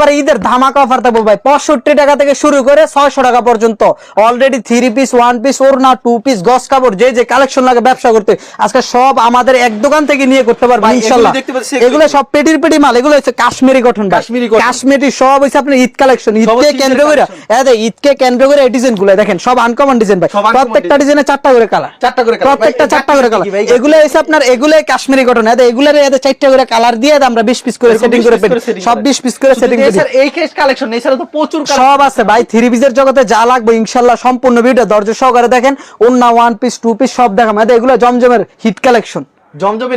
একেবারে ঈদের ধামাকা অফার থাকবে ভাই 65 টাকা থেকে শুরু করে 600 টাকা পর্যন্ত। অলরেডি 3 পিস 1 পিস ওড়না 2 পিস গস কাপড় যে কালেকশন লাগে ব্যবসা করতে আজকে সব আমাদের এক দোকান থেকে নিয়ে করতে পারবেন ইনশাআল্লাহ। এগুলো সব পেটির পেটি মাল, এগুলো হচ্ছে কাশ্মীরি কটন ভাই, কাশ্মীরি সব হইছে আপনার ঈদ কালেকশন। ঈদকে কেন্দ্র করে ঈদকে কেন্দ্র করে এই ডিজাইন গুলো দেখেন সব আনকমন ডিজাইন ভাই, প্রত্যেকটা ডিজাইনে 4টা করে কালার, প্রত্যেকটা 4টা করে কালার। এগুলো হইছে আপনার এগুলাই কাশ্মীরি কটন, এগুলার 4টা করে কালার দিয়ে আমরা 20 পিস করে সেটিং করে সব 20 পিস করে সেটিং করে। স্যার এই কেস কালেকশন এছাড়া তো প্রচুর সব আছে ভাই। 3 পিসের জগতে যা লাগবে ইনশাআল্লাহ সম্পূর্ণ ভিডিও ধৈর্য সহকারে দেখেন। ওন্না 1 পিস 2 পিস সব দেখাম। এগুলো জমজমের হিট কালেকশন,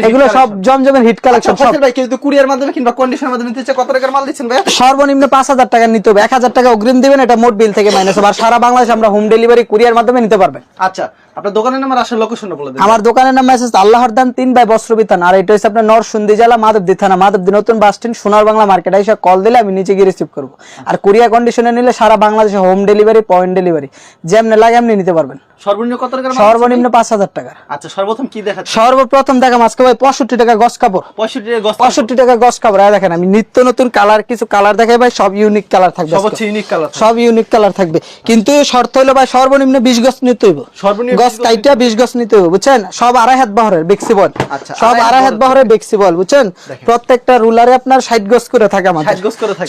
এগুলো সব জমজমের হিট কালেকশন। সব ভাই কিন্তু কুরিয়ার মাধ্যমে কিংবা কন্ডিশনের মাধ্যমে নিতে চাই কত টাকার মাল দিচ্ছেন ভাই? সর্বনিম্ন 5000 টাকা নিতে হবে, 1000 টাকা অগ্রিম দিবেন, এটা মোট বিল থেকে মাইনাস হবে। আর সারা বাংলাদেশে আমরা হোম ডেলিভারি কুরিয়ার মাধ্যমে নিতে পারবেন। আচ্ছা আপনার দোকানের নাম আর আসল লোকেশনটা বলে দিন। আমার দোকানের নাম মেসেজ আল্লাহর দান 3 বাই বস্ত্রবিতান, আর এটা হচ্ছে আপনার নরসিংদী জেলা মাধবদী থানা, মাধবদী নতুন বাস স্ট্যান্ড, সোনার বাংলা মার্কেট। আইসা কল দিলে আমি নিচে গিয়ে রিসিভ করব। আর কুরিয়ার কন্ডিশনে নিলে সারা বাংলাদেশে হোম ডেলিভারি পয়েন্ট ডেলিভারি যেমনি লাগে এমনি নিতে পারবেন। সর্বনিম্ন কত টাকা? সর্বনিম্ন 5000 টাকা। আচ্ছা সর্বপ্রথম কি দেখাচ্ছেন? সর্বপ্রথম দেখাম আজকে ভাই 65 টাকা গস কাপড়। 65 টাকা গস কাপড়। দেখেন আমি নিত্য নতুন কালার কিছু কালার দেখাই ভাই, সব ইউনিক কালার থাকবে, সব হচ্ছে ইউনিক কালার, সব ইউনিক কালার থাকবে। কিন্তু শর্ত হলো ভাই সর্বনিম্ন 20 গজ নিতে হইব, সর্বনিম্ন গজ কাইটা 20 গজ নিতে হইব, বুঝছেন? সব 2.5 হাত বহরের বেক্সিবল, সব 2.5 হাত বহরের বেক্সিবল, বুঝছেন? প্রত্যেকটা রুলারে আপনার 60 গজ করে থাকে, আমাদের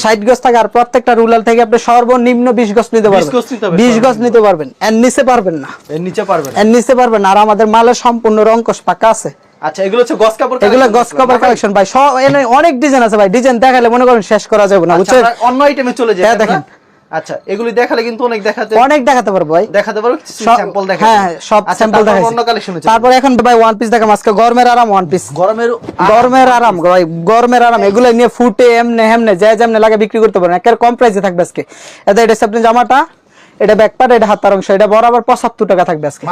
60 গজ থাকে। আর প্রত্যেকটা রুলার থেকে আপনি সর্বনিম্ন 20 গজ নিতে পারবেন, 20 গজ নিতে পারবেন, এর নিচে পারবেন না, এর নিচে পারবেন, এর নিচে পারবেন না। আর আমাদের মালের সম্পূর্ণ রংকশ পাকা আছে। আচ্ছা এগুলো হচ্ছে গস কাপড়, এগুলো গস কাপড় কালেকশন ভাই। সব এনে অনেক ডিজাইন আছে ভাই, ডিজাইন দেখালে মনে করেন শেষ করা যাবে না, বুঝছেন? অন্য আইটেমে চলে যায় দেখেন। আচ্ছা এগুলি দেখালে কিন্তু অনেক দেখাতে পারবো ভাই, দেখাতে পারবো স্যাম্পল দেখাতে। হ্যাঁ সব স্যাম্পল দেখাচ্ছি। অন্য কালেকশন আছে। তারপর এখন ভাই ওয়ান পিস দেখাম আজকে, গরমের আরাম ওয়ান পিস। গরমের আরাম ভাই, গরমের আরাম। এগুলো নিয়ে ফুটে এমনে হেমনে যেমনে লাগে বিক্রি করতে পারেন, একের কম প্রাইসে থাকবে আজকে। এটা আপনি জামাটা, এটা ব্যাকপার্ট, এটা হাতার অংশ, এটা বরাবর 75 টাকা থাকবে আজকে,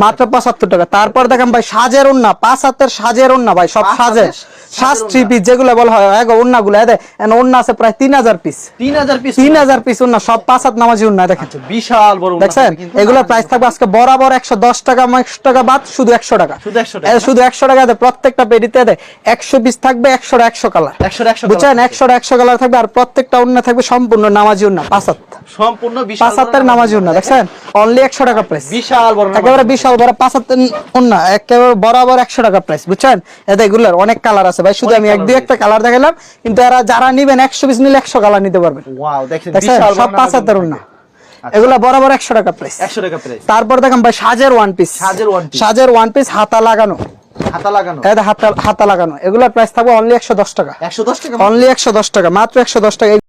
মাত্র 75 টাকা। তারপর দেখাম ভাই সাজের ওন্না, 5 হাতের সাজের ওন্না ভাই, সব সাজের সাজ 3 পিস যেগুলো বলা হয় ওন্না গুলো। ওন্না আছে প্রায় 3000 পিস, 3000 পিস ওন্না, সব 5 হাত নামাজি ওন্না। দেখেন বিশাল বড় ওন্না, দেখছেন? এগুলোর প্রাইস থাকবে আজকে বরাবর 110 টাকা, 100 টাকা বাদ, শুধু 100 টাকা, শুধু 100 টাকা। প্রত্যেকটা পেডিতে 100 পিস থাকবে, 100 100 কালার, বুঝছেন? 100 100 কালার থাকবে। আর প্রত্যেকটা ওন্না থাকবে সম্পূর্ণ নামাজি ওন্না, 5 হাত সম্পূর্ণ 5 হাতের নামাজি ওন্না। দেখছেন অনলি 100 টাকা প্রাইস, বিশাল বড়, একেবারে বিশাল বড় 5 হাতের ওন্না, একেবারে বরাবর 100 টাকা প্রাইস, বুঝছেন? এগুলোর অনেক কালার আছে ভাই, শুধু আমি এক দুই একটা কালার দেখালাম। কিন্তু এরা যারা নিবেন 100 পিস নিলে 100 কালার নিতে পারবেন। ওয়াও দেখেন বিশাল সব 5 হাতের ওন্না, এগুলা বরাবর 100 টাকা প্রাইস, 100 টাকা প্রাইস। তারপর দেখেন ভাই সাজের ওয়ান পিস, সাজের ওয়ান পিস হাতা লাগানো, হাতা লাগানো। এগুলোর প্রাইস থাকবে অনলি 110 টাকা, অনলি 110 টাকা, মাত্র 110 টাকা।